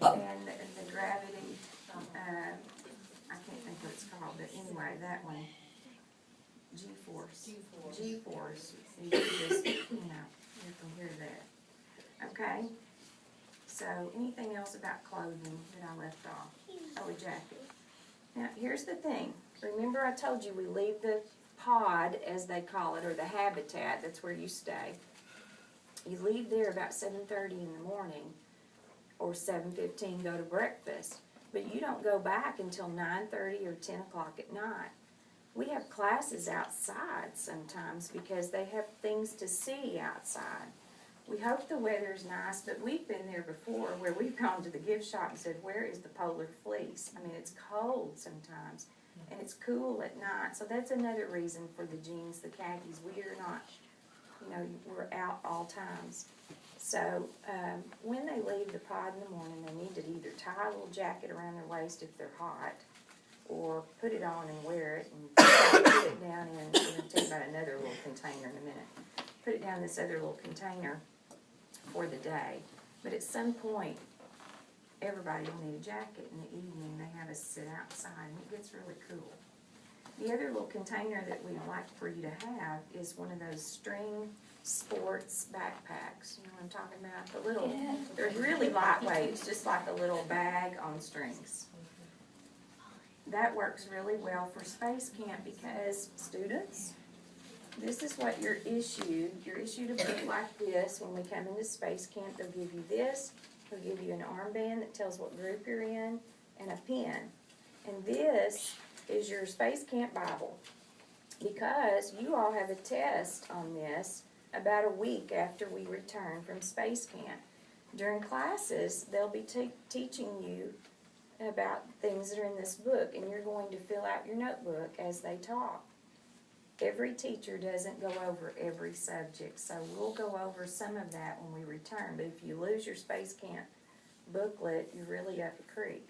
and the gravity, I can't think what it's called, but anyway, that one, G-force. G-force, you just, you can hear that. Okay, so anything else about clothing that I left off? Oh, a jacket. Now, here's the thing. Remember I told you we leave the pod, as they call it, or the habitat, that's where you stay. You leave there about 7:30 in the morning, or 7:15, go to breakfast. But you don't go back until 9:30 or 10 o'clock at night. We have classes outside sometimes because they have things to see outside. We hope the weather's nice, but we've been there before where we've gone to the gift shop and said, where is the polar fleece? I mean, it's cold sometimes, and it's cool at night. So that's another reason for the jeans, the khakis. We are not, we're out all times. So when they leave the pod in the morning, they need to either tie a little jacket around their waist if they're hot, or put it on and wear it, and put it down in, I'm going to tell you about another little container in a minute. Put it down in this other little container for the day. But at some point, everybody will need a jacket in the evening. They have us sit outside, and it gets really cool. The other little container that we'd like for you to have is one of those string sports backpacks. You know what I'm talking about? The little, they're really lightweight. It's just like a little bag on strings. That works really well for space camp because students, this is what you're issued. You're issued a book like this when we come into space camp. They'll give you this. They'll give you an armband that tells what group you're in and a pen. And this is your space camp Bible because you all have a test on this about a week after we return from space camp. During classes, they'll be teaching you about things that are in this book, and you're going to fill out your notebook as they talk. Every teacher doesn't go over every subject, so we'll go over some of that when we return. But if you lose your space camp booklet, you're really up a creek.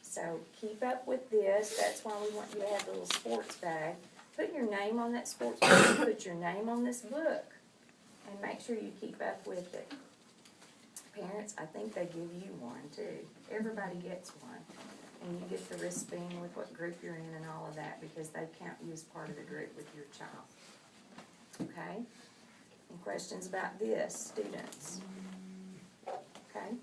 So keep up with this. That's why we want you to have the little sports bag. Put your name on that sports bag. Put your name on this book, and make sure you keep up with it. Parents, I think they give you one too. Everybody gets one. And you get the wristband with what group you're in and all of that because they count you as part of the group with your child. Okay? Any questions about this, students? Okay?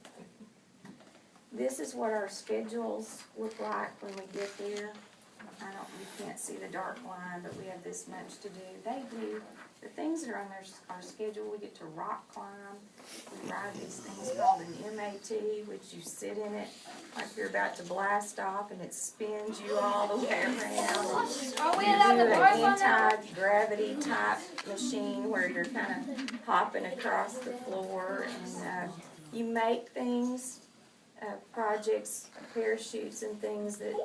This is what our schedules look like when we get there. You can't see the dark line, but we have this much to do. They do. The things that are on our schedule, we get to rock climb. We ride these things called an MAT, which you sit in it like you're about to blast off, and it spins you all the way around. You do an anti-gravity type machine where you're kind of hopping across the floor, and you make things, projects, parachutes and things that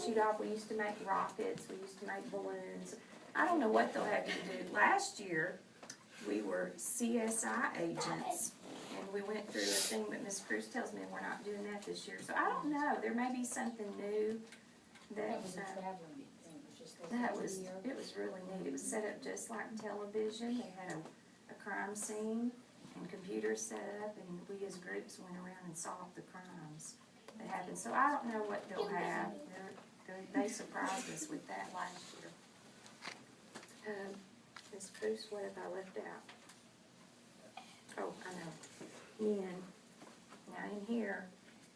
shoot off. We used to make rockets. We used to make balloons. I don't know what they'll have you do. Last year, we were CSI agents, and we went through a thing, but Miss Cruz tells me we're not doing that this year. So I don't know. There may be something new that it was really neat. It was set up just like television. They had a crime scene and computers set up, and we as groups went around and solved the crimes that happened. So I don't know what they'll have. They surprised us with that last year. Ms. Cruz, what have I left out? Oh, I know. Men. Now in here,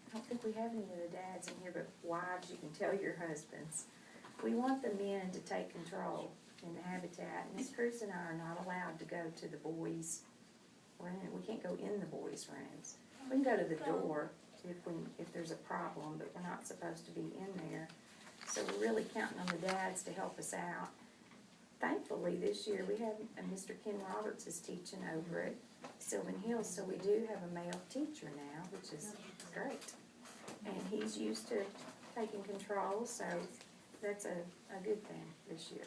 I don't think we have any of the dads in here, but wives, you can tell your husbands. We want the men to take control in the habitat. Ms. Cruz and I are not allowed to go to the boys' room. We can't go in the boys' rooms. We can go to the door if there's a problem, but we're not supposed to be in there. So we're really counting on the dads to help us out. Thankfully, this year we have Mr. Ken Roberts is teaching over at Sylvan Hills, so we do have a male teacher now, which is great. And he's used to taking control, so that's a good thing this year.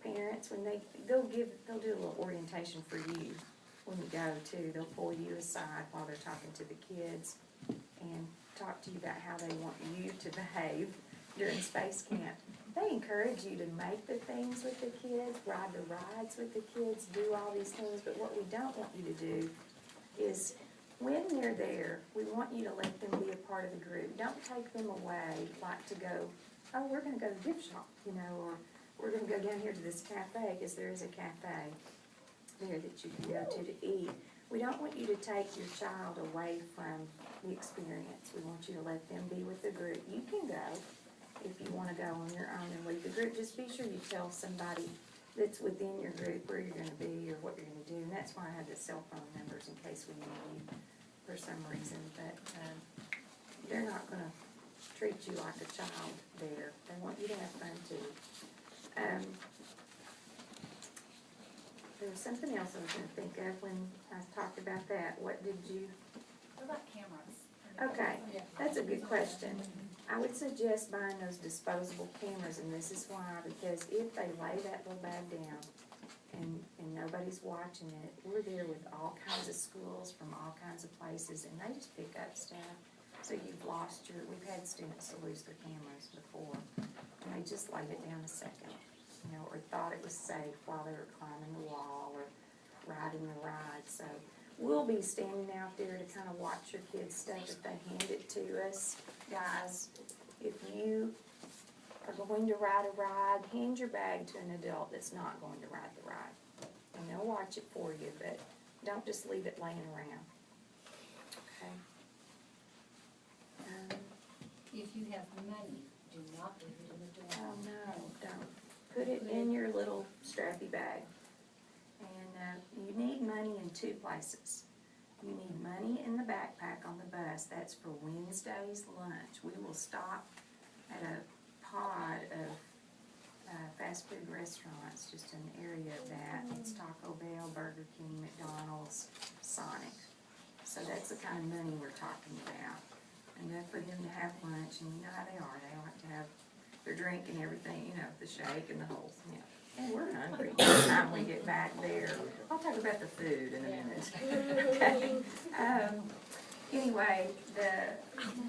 Parents, when they'll do a little orientation for you when you go too. They'll pull you aside while they're talking to the kids and talk to you about how they want you to behave during space camp. they encourage you to make the things with the kids, ride the rides with the kids, do all these things, but what we don't want you to do is, when you're there, we want you to let them be a part of the group. Don't take them away, like to go, oh, we're gonna go to the gift shop, you know, or we're gonna go down here to this cafe, because there is a cafe there that you can go to eat. We don't want you to take your child away from the experience. We want you to let them be with the group. You can go if you wanna go on your own and leave the group. Just be sure you tell somebody that's within your group where you're gonna be or what you're gonna do, and that's why I have the cell phone numbers in case we need you for some reason, but they're not gonna treat you like a child there. They want you to have fun too. There was something else I was gonna think of when I talked about that. What did you? What about cameras? Okay, that's a good question. I would suggest buying those disposable cameras, and this is why, because if they lay that little bag down and nobody's watching it, we're there with all kinds of schools from all kinds of places, and they just pick up stuff. So you've lost we've had students lose their cameras before, and they just laid it down a second, you know, or thought it was safe while they were climbing the wall or riding the ride. So we'll be standing out there to kind of watch your kids' stuff if they hand it to us. Guys, if you are going to ride a ride, hand your bag to an adult that's not going to ride the ride. And they'll watch it for you, but don't just leave it laying around. Okay? If you have money, do not leave it in the door. Oh, no, don't. Put it in your little strappy bag. And you need money in two places. You need money in the backpack on the bus. That's for Wednesday's lunch. We will stop at a pod of fast food restaurants, just an area of that. It's Taco Bell, Burger King, McDonald's, Sonic. So that's the kind of money we're talking about. Enough for them to have lunch, and you know how they are. They like to have their drink and everything, you know, the shake and the whole, you know. And we're hungry by the time we get back there. I'll talk about the food in a minute. Okay. Anyway,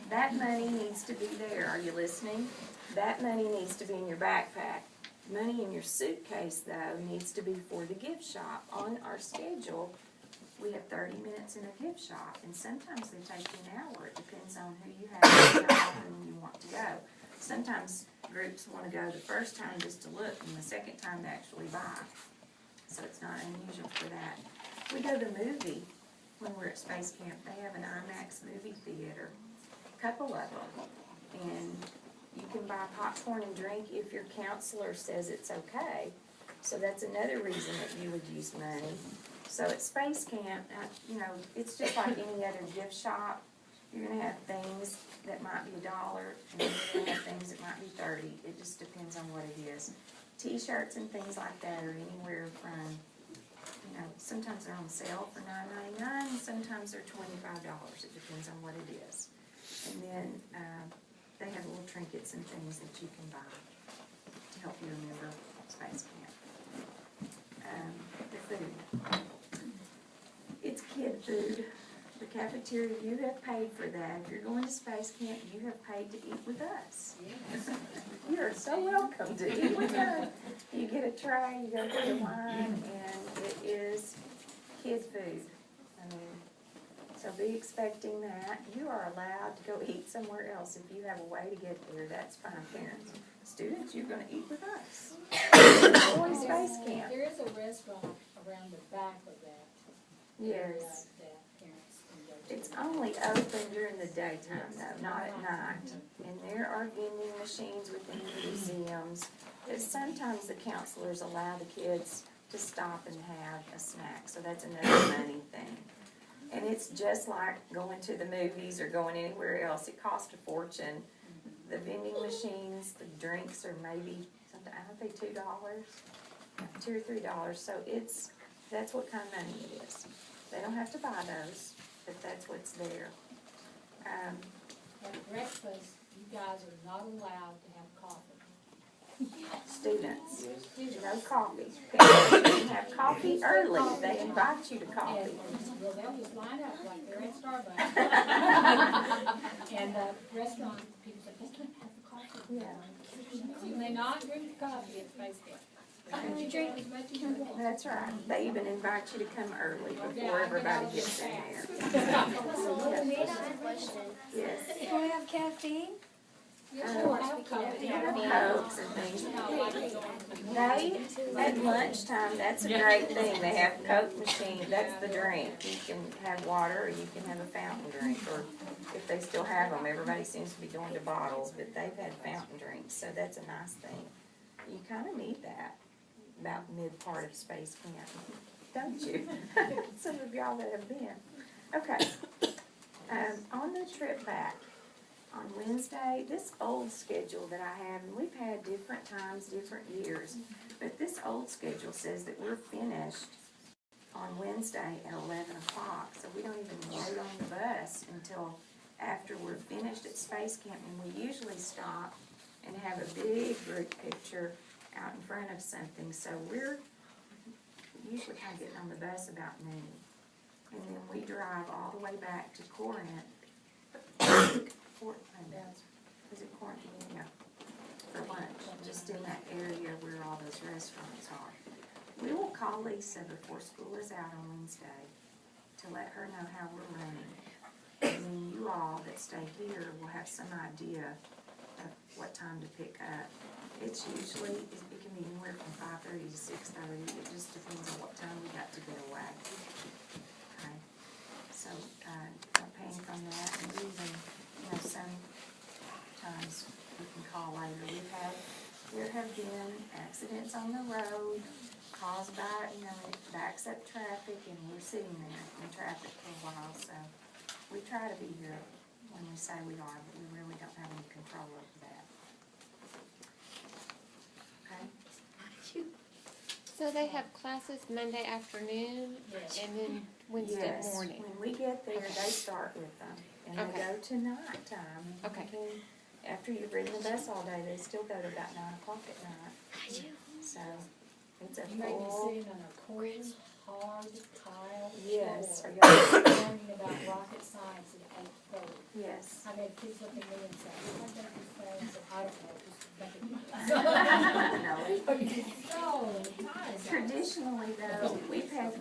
that money needs to be there. Are you listening? That money needs to be in your backpack. Money in your suitcase, though, needs to be for the gift shop. On our schedule, we have 30 minutes in a gift shop, and sometimes they take you an hour. It depends on who you have and how often you want to go. Sometimes groups want to go the first time just to look, and the second time to actually buy. So it's not unusual for that. We go to the movie when we're at Space Camp. They have an IMAX movie theater, a couple of them, and you can buy popcorn and drink if your counselor says it's okay. So that's another reason that you would use money. So at Space Camp, you know, it's just like any other gift shop. You're going to have things that might be $1, and you're going to have things that might be $30. It just depends on what it is. T-shirts and things like that are anywhere from, you know, sometimes they're on sale for $9.99, sometimes they're $25. It depends on what it is. And then they have little trinkets and things that you can buy to help you remember Space Camp. The food. It's kid food. The cafeteria, you have paid for that. If you're going to Space Camp, you have paid to eat with us. Yes. You are so welcome to eat with us. You get a tray, you go get a wine, and it is kid food. I mean, so be expecting that. You are allowed to go eat somewhere else if you have a way to get there. That's fine, parents. Students, you're going to eat with us. Enjoy Space Camp. There is a restaurant around the back of that. Yes. That parents can go to. It's only open during the daytime, though, not at night. And there are vending machines within the museums. But sometimes the counselors allow the kids to stop and have a snack, so that's another money thing. And it's just like going to the movies or going anywhere else. It costs a fortune. The vending machines, the drinks are maybe something, I don't think $2, $2 or $3. So that's what kind of money it is. They don't have to buy those, but that's what's there. At breakfast, you guys are not allowed to have coffee. Students, no coffee. Parents can have coffee early. They invite you to coffee. Well, they'll just line up like they're at Starbucks. And restaurant people say, they can't have the coffee. Yeah. You may not drink coffee at Space Camp. You drink as much as you want. That's right. They even invite you to come early Yeah, before I everybody get gets in out there. So, may I ask a question? Yes. Can we have caffeine? Yes, we'll have coffee. They have Cokes and things. They, at lunchtime, that's a great thing. They have Coke machine, that's the drink. You can have water or you can have a fountain drink, or if they still have them, everybody seems to be going to bottles, but they've had fountain drinks, so that's a nice thing. You kinda need that about mid part of space camp, don't you? Some of y'all that have been. Okay, on the trip back, on Wednesday, this old schedule that I have, and we've had different times, different years, but this old schedule says that we're finished on Wednesday at 11 o'clock, so we don't even load on the bus until after we're finished at Space Camp, and we usually stop and have a big group picture out in front of something, so we're usually kind of getting on the bus about noon. And then we drive all the way back to Corinth. Is it Corinth? Yeah, for lunch, just in that area where all those restaurants are. We will call Lisa before school is out on Wednesday to let her know how we're running. And then you all that stay here will have some idea of what time to pick up. It's usually, it can be anywhere from 5:30 to 6:30, it just depends on what time we got to get away. Okay, so, don't panic on that, and even, sometimes we can call later. There have been accidents on the road caused by, it backs up traffic, and we're sitting there in traffic for a while, so we try to be here when we say we are, but we really don't have any control over that. Okay? So they have classes Monday afternoon Yes. and then Wednesday Yes, morning? when we get there, they start with them, and they Okay. go to nighttime. And Okay. then after you've ridden the bus all day, they still go to about 9 o'clock at night. So, it's a You may be full, sitting on a cold, hard tile yes, floor, are y'all, learning about rocket science at 8:30. yes. I've had kids look at me and say, "Why don't you say?" I said, "I don't know, just make it." No. So, Traditionally, though, we've had